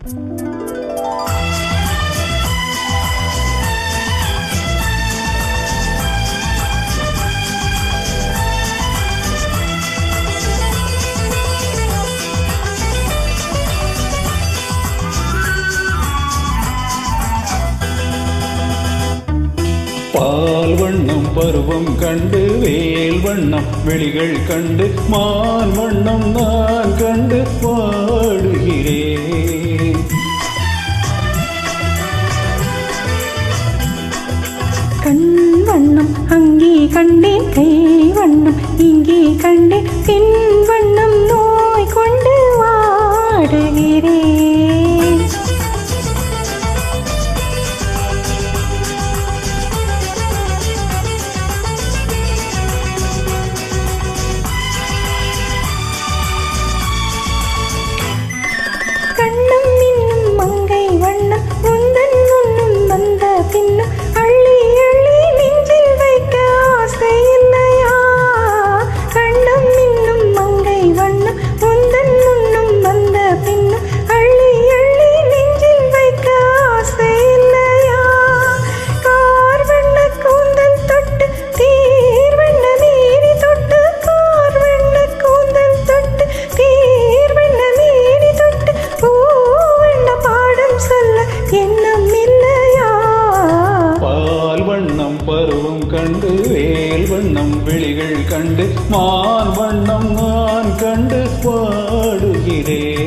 பால் வண்ணம் பருவம் கண்டு வேல் வண்ணம் வெளிகள் கண்டு மான் வண்ணம் நான் கண்டு பாடுகிறேன். கண் வண்ணம் அங்கே கண்டேன், கை வண்ணம் இங்கே கண்டேன், பின் வண்ணம் நோய் கொண்டு வாடுகிறேன். கண்ணம் இன்னும் மங்கை வண்ணம் உந்தன் முன்னும் வந்த பின்னும் அள்ளி அள்ளி நெஞ்சில் வைக்க ஆசை இல்லையா? கண்ணம் இன்னும் மங்கை வண்ணம் உந்தன் முன்னும் வந்த பின்னும் அள்ளி அள்ளி நெஞ்சில் வைக்க ஆசை இல்லையா? கார் வண்ண கூந்தல் தொட்டு தீர் வண்ண நீரி தொட்டு, கார் வண்ண கூந்தல் தொட்டு தீர் வண்ண நீரி தொட்டு, பூவண்ண பாடம் சொல்ல எண்ணம் இல்லையா? பால் வண்ணம் பருவம் கண்டு வேல் வண்ணம் வெளிகள் கண்டு மான் வண்ணம் நான் கண்டு பாடுகிறேன்.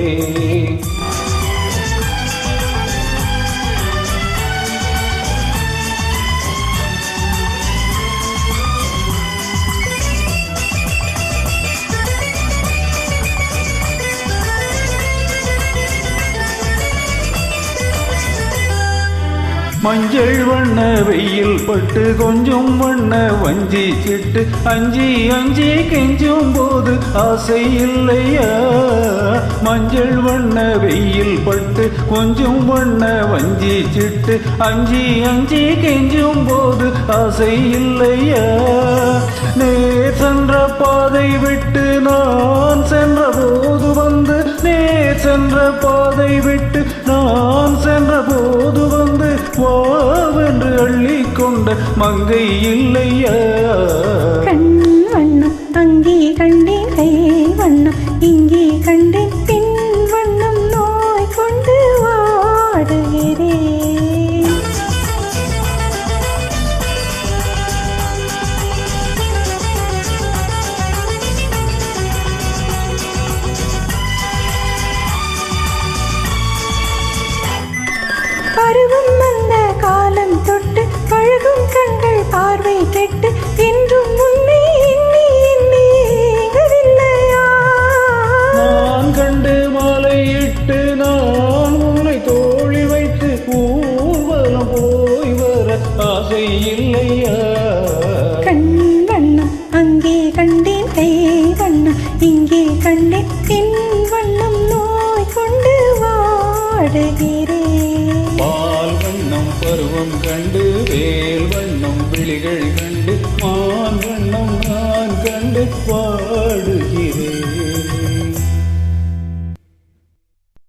மஞ்சள் வண்ண வெயில் பட்டு கொஞ்சம் வண்ண வஞ்சி சிட்டு அஞ்சி அஞ்சி கெஞ்சும் போது ஆசை இல்லையா? மஞ்சள் வண்ண வெயில் பட்டு கொஞ்சம் வண்ண வஞ்சி சிட்டு அஞ்சி அஞ்சி கெஞ்சும் போது ஆசை இல்லையா? நேர் சென்ற பாதை விட்டு நான் சென்ற போது வந்து, நேர் சென்ற பாதை விட்டு நான் சென்ற போது வந்து வாவென்று அள்ளிக்கொண்ட மங்கை இல்லையா? கண் வண்ணம் அங்கே கண்டேன், கை வண்ணம் இங்கே கண்டேன், பின் வண்ணம் நோய் கொண்டு வாடுகிறேன். பருவம் வந்த காலம் தொட்டு பழகும் கண்கள் பார்வை கெட்டு என்றும் உன்னை எண்ணி எண்ணி ஏங்கவில்லையா? நான் கண்டு மாலையிட்டு நான் உன்னை தோழி வைத்து ஊர்வலம் போய் வர ஆசை இல்லையா? கண் வண்ணம் அங்கே கண்டேன், கை வண்ணம் இங்கே கண்டேன், பின் வண்ணம் நோய் கொண்டு வாடுகிறேன். பால் வண்ணம் பருவம் கண்டு வேல் வண்ணம் விழிகள் கண்டு மான் வண்ணம் நான் கண்டு பாடுகிறேன்.